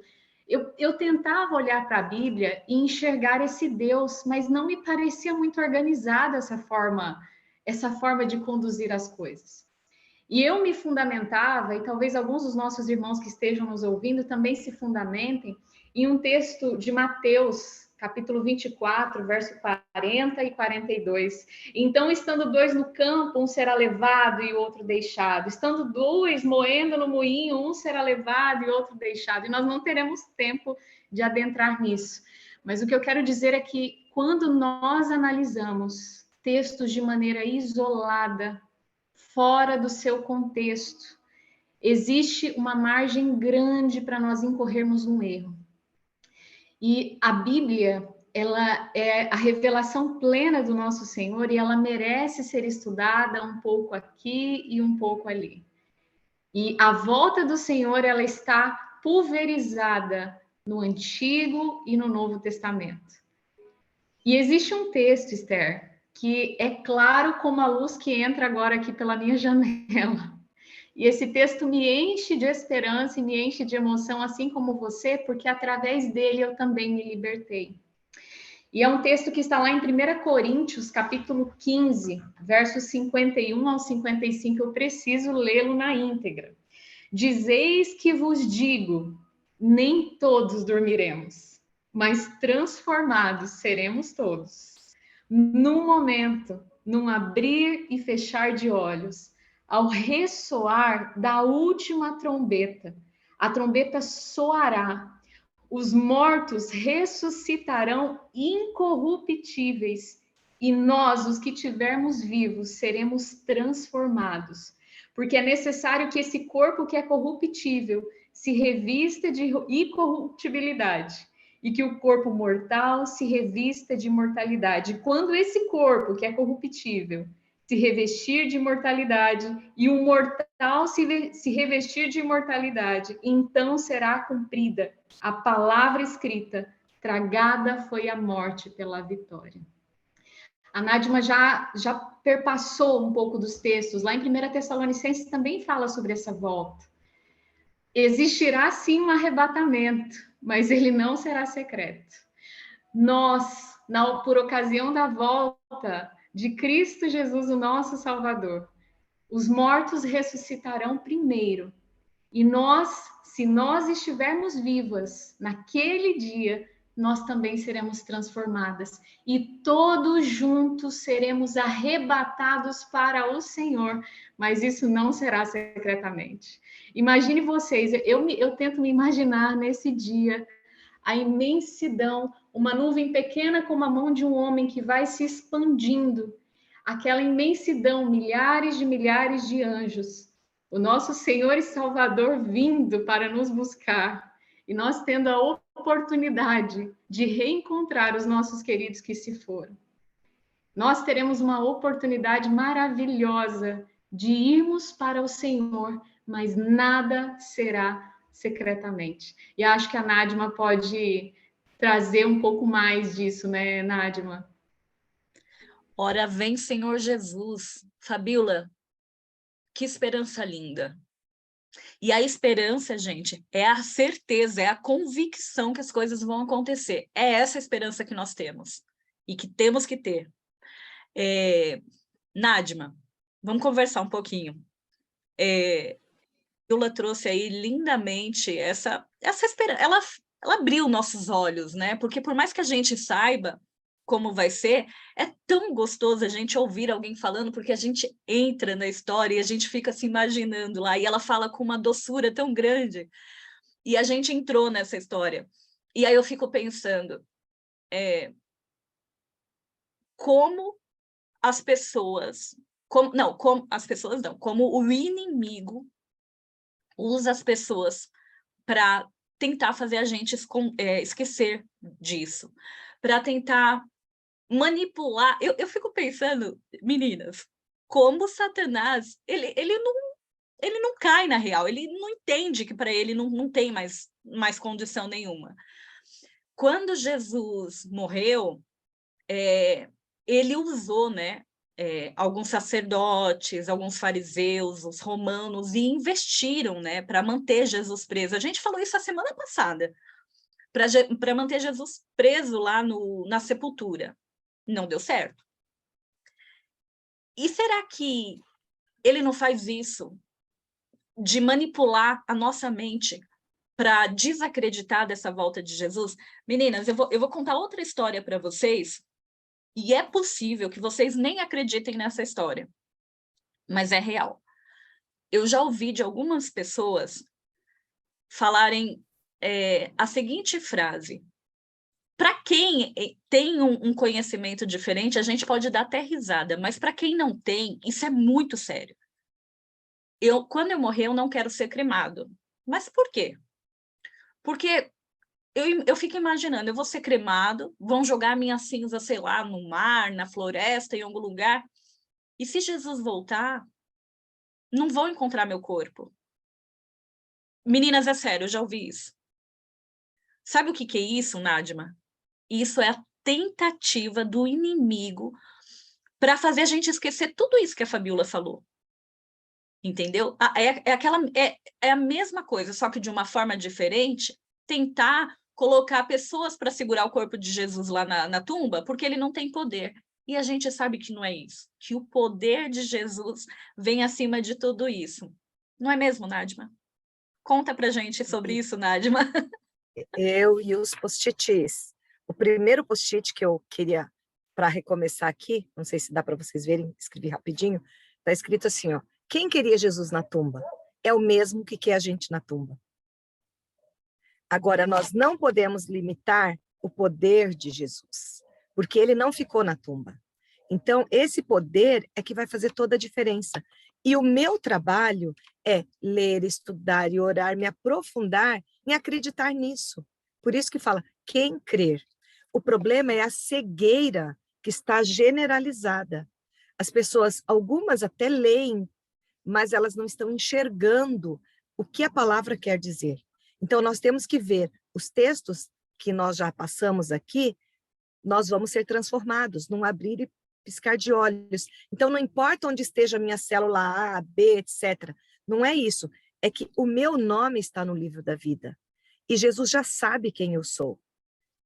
Eu tentava olhar para a Bíblia e enxergar esse Deus, mas não me parecia muito organizada essa forma de conduzir as coisas. E eu me fundamentava, e talvez alguns dos nossos irmãos que estejam nos ouvindo também se fundamentem, em um texto de Mateus, capítulo 24, verso 40 e 42. Então, estando dois no campo, um será levado e o outro deixado. Estando dois moendo no moinho, um será levado e outro deixado. E nós não teremos tempo de adentrar nisso. Mas o que eu quero dizer é que quando nós analisamos textos de maneira isolada, fora do seu contexto, existe uma margem grande para nós incorrermos num erro. E a Bíblia, ela é a revelação plena do nosso Senhor e ela merece ser estudada um pouco aqui e um pouco ali. E a volta do Senhor, ela está pulverizada no Antigo e no Novo Testamento. E existe um texto, Esther, que é claro como a luz que entra agora aqui pela minha janela. E esse texto me enche de esperança e me enche de emoção, assim como você, porque através dele eu também me libertei. E é um texto que está lá em 1 Coríntios, capítulo 15, versos 51 ao 55. Eu preciso lê-lo na íntegra. Dizeis que vos digo, nem todos dormiremos, mas transformados seremos todos. Num momento, num abrir e fechar de olhos, ao ressoar da última trombeta, a trombeta soará, os mortos ressuscitarão incorruptíveis, e nós, os que tivermos vivos, seremos transformados. porque é necessário que esse corpo que é corruptível se revista de incorruptibilidade e que o corpo mortal se revista de imortalidade. Quando esse corpo que é corruptível se revestir de imortalidade e o mortal se revestir de imortalidade, então será cumprida a palavra escrita: tragada foi a morte pela vitória. A Nádima já perpassou um pouco dos textos. Lá em 1 Tessalonicenses também fala sobre essa volta. Existirá sim um arrebatamento, mas ele não será secreto. Nós, por ocasião da volta de Cristo Jesus, o nosso Salvador, os mortos ressuscitarão primeiro. E nós, se nós estivermos vivas naquele dia, nós também seremos transformadas e todos juntos seremos arrebatados para o Senhor, mas isso não será secretamente. Imagine vocês, eu tento me imaginar nesse dia a imensidão, uma nuvem pequena como a mão de um homem que vai se expandindo, aquela imensidão, milhares de anjos, o nosso Senhor e Salvador vindo para nos buscar, e nós tendo a oportunidade de reencontrar os nossos queridos que se foram. Nós teremos uma oportunidade maravilhosa de irmos para o Senhor, mas nada será secretamente. E acho que a Nádima pode trazer um pouco mais disso, né, Nádima?
Ora vem, Senhor Jesus. Fabíola, que esperança linda. E a esperança, gente, é a certeza, é a convicção que as coisas vão acontecer. É essa esperança que nós temos e que temos que ter. Nádima, vamos conversar um pouquinho. Fabíola trouxe aí lindamente essa esperança. Ela abriu nossos olhos, né? Porque por mais que a gente saiba como vai ser, é tão gostoso a gente ouvir alguém falando, porque a gente entra na história e a gente fica se imaginando lá, e ela fala com uma doçura tão grande, e a gente entrou nessa história. E aí eu fico pensando, como as pessoas, como o inimigo usa as pessoas para tentar fazer a gente esquecer disso, para tentar manipular. Eu fico pensando, meninas, como Satanás, ele não cai na real, ele não entende que para ele não tem mais condição nenhuma. Quando Jesus morreu, ele usou, né, alguns sacerdotes, alguns fariseus, os romanos, e investiram, né, para manter Jesus preso. A gente falou isso a semana passada, para manter Jesus preso lá na sepultura. Não deu certo. E será que ele não faz isso de manipular a nossa mente para desacreditar dessa volta de Jesus? Meninas, eu vou contar outra história para vocês, e é possível que vocês nem acreditem nessa história, mas é real. Eu já ouvi de algumas pessoas falarem a seguinte frase: para quem tem um conhecimento diferente, a gente pode dar até risada, mas para quem não tem, isso é muito sério. Quando eu morrer, eu não quero ser cremado. Mas por quê? Porque eu fico imaginando, eu vou ser cremado, vão jogar minha cinza, sei lá, no mar, na floresta, em algum lugar, e se Jesus voltar, não vão encontrar meu corpo. Meninas, é sério, eu já ouvi isso. Sabe o que é isso, Nádima? Isso é a tentativa do inimigo para fazer a gente esquecer tudo isso que a Fabíola falou. Entendeu? É a mesma coisa, só que de uma forma diferente, tentar colocar pessoas para segurar o corpo de Jesus lá na tumba, porque ele não tem poder. E a gente sabe que não é isso, que o poder de Jesus vem acima de tudo isso. Não é mesmo, Nádima? Conta pra gente sobre isso, Nádima.
Eu e os post-its. O primeiro post-it que eu queria, para recomeçar aqui, não sei se dá para vocês verem, escrevi rapidinho, está escrito assim, ó: quem queria Jesus na tumba é o mesmo que quer a gente na tumba. Agora, nós não podemos limitar o poder de Jesus, porque ele não ficou na tumba. Então, esse poder é que vai fazer toda a diferença. E o meu trabalho é ler, estudar e orar, me aprofundar em acreditar nisso. Por isso que fala, quem crer. O problema é a cegueira que está generalizada. As pessoas, algumas até leem, mas elas não estão enxergando o que a palavra quer dizer. Então, nós temos que ver os textos que nós já passamos aqui, nós vamos ser transformados num abrir e piscar de olhos. Então, não importa onde esteja a minha célula A, B, etc. Não é isso. É que o meu nome está no livro da vida. E Jesus já sabe quem eu sou.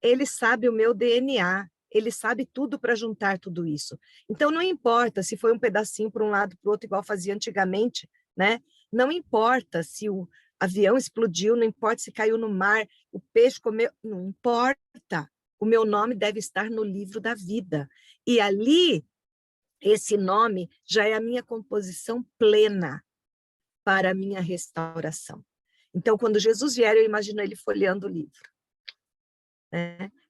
Ele sabe o meu DNA. Ele sabe tudo para juntar tudo isso. Então, não importa se foi um pedacinho para um lado, para o outro, igual fazia antigamente, né? Não importa se o avião explodiu, não importa se caiu no mar, o peixe comeu, não importa. O meu nome deve estar no livro da vida. E ali, esse nome já é a minha composição plena para a minha restauração. Então, quando Jesus vier, eu imagino ele folheando o livro.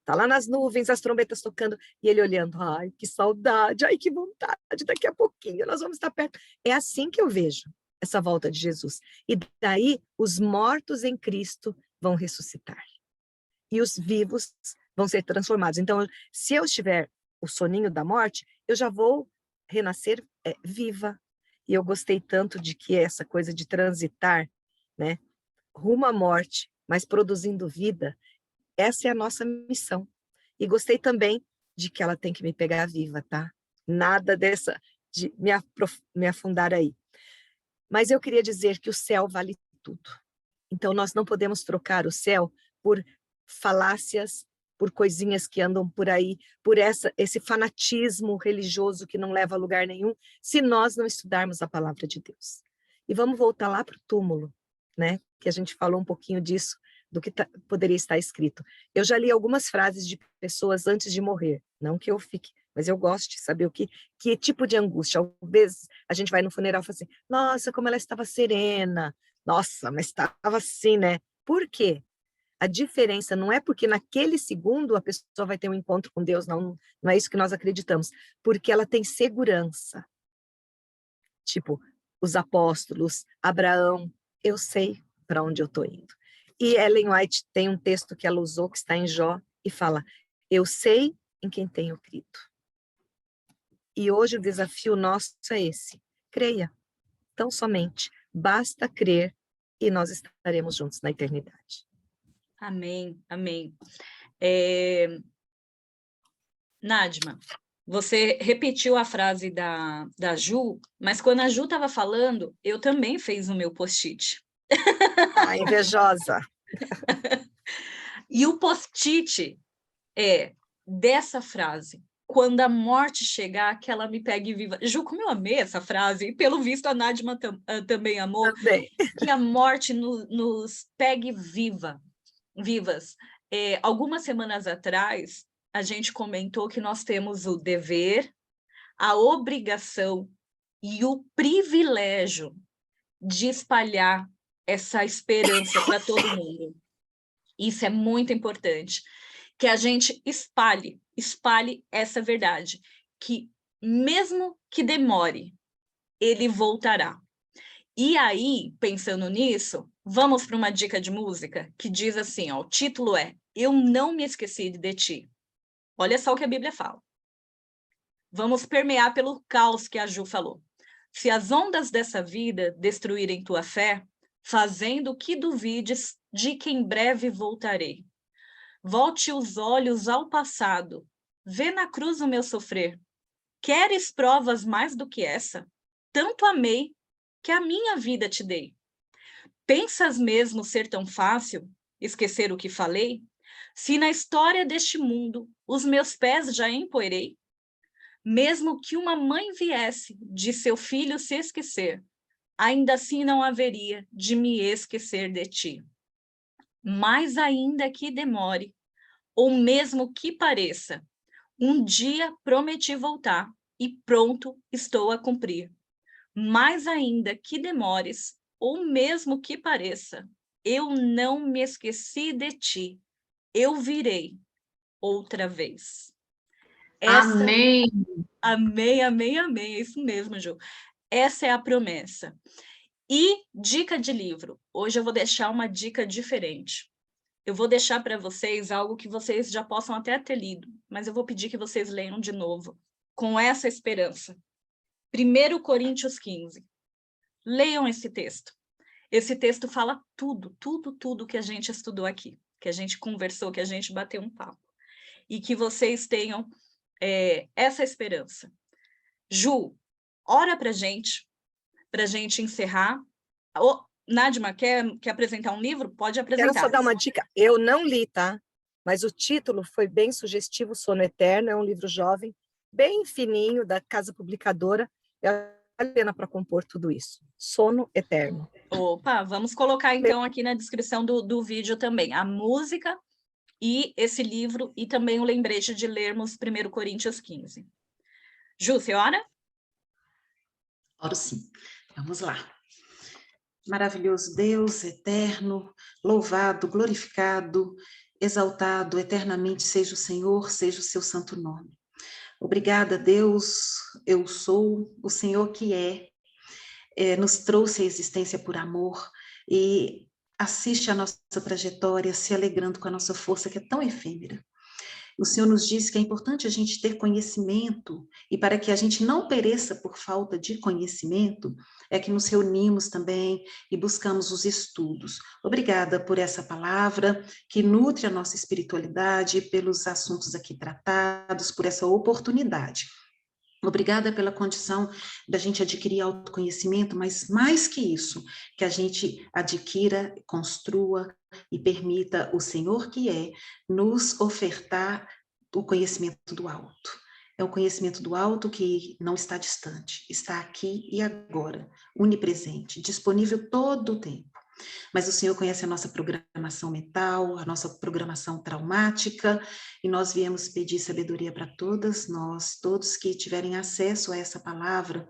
Tá lá nas nuvens, as trombetas tocando, e ele olhando, ai, que saudade, ai, que vontade, daqui a pouquinho nós vamos estar perto. É assim que eu vejo essa volta de Jesus. E daí, os mortos em Cristo vão ressuscitar. E os vivos vão ser transformados. Então, se eu estiver o soninho da morte, eu já vou renascer viva. E eu gostei tanto de que essa coisa de transitar, né, rumo à morte, mas produzindo vida, essa é a nossa missão. E gostei também de que ela tem que me pegar viva, tá? Nada dessa, de me afundar aí. Mas eu queria dizer que o céu vale tudo. Então, nós não podemos trocar o céu por falácias, por coisinhas que andam por aí, por esse fanatismo religioso que não leva a lugar nenhum, se nós não estudarmos a palavra de Deus. E vamos voltar lá para o túmulo, né? Que a gente falou um pouquinho disso, do que poderia estar escrito. Eu já li algumas frases de pessoas antes de morrer, não que eu fique, mas eu gosto de saber que tipo de angústia. Às vezes a gente vai no funeral e fala assim, nossa, como ela estava serena, nossa, mas estava assim, né? Por quê? A diferença não é porque naquele segundo a pessoa vai ter um encontro com Deus, não é isso que nós acreditamos, porque ela tem segurança. Tipo, os apóstolos, Abraão, eu sei para onde eu estou indo. E Ellen White tem um texto que ela usou, que está em Jó, e fala, eu sei em quem tenho crido. E hoje o desafio nosso é esse, creia, tão somente, basta crer e nós estaremos juntos na eternidade.
Amém, amém. Nádima, você repetiu a frase da Ju, mas quando a Ju estava falando, eu também fiz o meu post-it.
Ah, invejosa.
E o post-it é dessa frase. Quando a morte chegar, que ela me pegue viva. Ju, como eu amei essa frase, e pelo visto a Nádima também amou,
também.
Que a morte nos pegue vivas. Algumas semanas atrás, a gente comentou que nós temos o dever, a obrigação e o privilégio de espalhar essa esperança para todo mundo. Isso é muito importante, que a gente espalhe essa verdade, que mesmo que demore, ele voltará. E aí, pensando nisso, vamos para uma dica de música que diz assim, ó, o título é Eu Não Me Esqueci de Ti. Olha só o que a Bíblia fala. Vamos permear pelo caos que a Ju falou. Se as ondas dessa vida destruírem tua fé, fazendo que duvides de que em breve voltarei. Volte os olhos ao passado, vê na cruz o meu sofrer. Queres provas mais do que essa? Tanto amei que a minha vida te dei. Pensas mesmo ser tão fácil esquecer o que falei? Se na história deste mundo os meus pés já empoeirei? Mesmo que uma mãe viesse de seu filho se esquecer, ainda assim não haveria de me esquecer de ti. Mais ainda que demore, ou mesmo que pareça, um dia prometi voltar e pronto estou a cumprir. Mais ainda que demores, ou mesmo que pareça, eu não me esqueci de ti. Eu virei outra vez.
Amém!
Amém, amém, amém. É isso mesmo, Ju. Essa é a promessa. E dica de livro. Hoje eu vou deixar uma dica diferente. Eu vou deixar para vocês algo que vocês já possam até ter lido, mas eu vou pedir que vocês leiam de novo, com essa esperança. 1 Coríntios 15. Leiam esse texto. Esse texto fala tudo que a gente estudou aqui, que a gente conversou, que a gente bateu um papo. E que vocês tenham essa esperança. Ju, ora para gente encerrar. Nadima, quer apresentar um livro? Pode apresentar.
Quero só dar uma dica. Eu não li, tá? Mas o título foi bem sugestivo, Sono Eterno, é um livro jovem, bem fininho, da Casa Publicadora. Vale a pena para compor tudo isso. Sono Eterno.
Opa, vamos colocar então aqui na descrição do vídeo também a música e esse livro e também o lembrete de lermos 1 Coríntios 15. Ju, senhora?
Oro sim. Vamos lá. Maravilhoso Deus, eterno, louvado, glorificado, exaltado eternamente seja o Senhor, seja o seu santo nome. Obrigada, Deus, eu sou o Senhor que nos trouxe à existência por amor e assiste a nossa trajetória se alegrando com a nossa força que é tão efêmera. O Senhor nos diz que é importante a gente ter conhecimento, e para que a gente não pereça por falta de conhecimento, é que nos reunimos também e buscamos os estudos. Obrigada por essa palavra que nutre a nossa espiritualidade, pelos assuntos aqui tratados, por essa oportunidade. Obrigada pela condição da gente adquirir autoconhecimento, mas mais que isso, que a gente adquira, construa e permita o Senhor que nos ofertar o conhecimento do alto. É o conhecimento do alto que não está distante, está aqui e agora, onipresente, disponível todo o tempo. Mas o Senhor conhece a nossa programação mental, a nossa programação traumática, e nós viemos pedir sabedoria para todas nós, todos que tiverem acesso a essa palavra,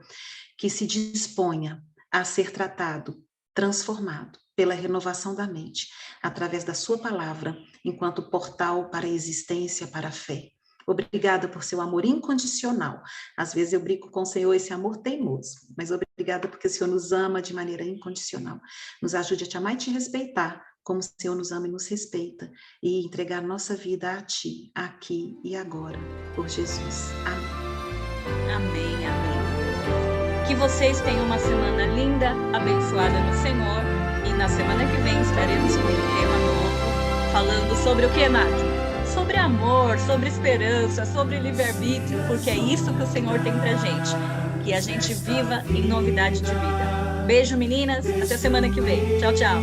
que se disponha a ser tratado, transformado pela renovação da mente, através da sua palavra, enquanto portal para a existência, para a fé. Obrigada por seu amor incondicional. Às vezes eu brinco com o Senhor esse amor teimoso, mas obrigada porque o Senhor nos ama de maneira incondicional. Nos ajude a te amar e te respeitar, como o Senhor nos ama e nos respeita, e entregar nossa vida a Ti, aqui e agora, por Jesus. Amém.
Amém, amém. Que vocês tenham uma semana linda, abençoada no Senhor, e na semana que vem estaremos com um tema novo, falando sobre o que, Nádia? Sobre amor, sobre esperança, sobre livre-arbítrio, porque é isso que o Senhor tem pra gente, que a gente viva em novidade de vida. Beijo, meninas, até semana que vem. Tchau, tchau.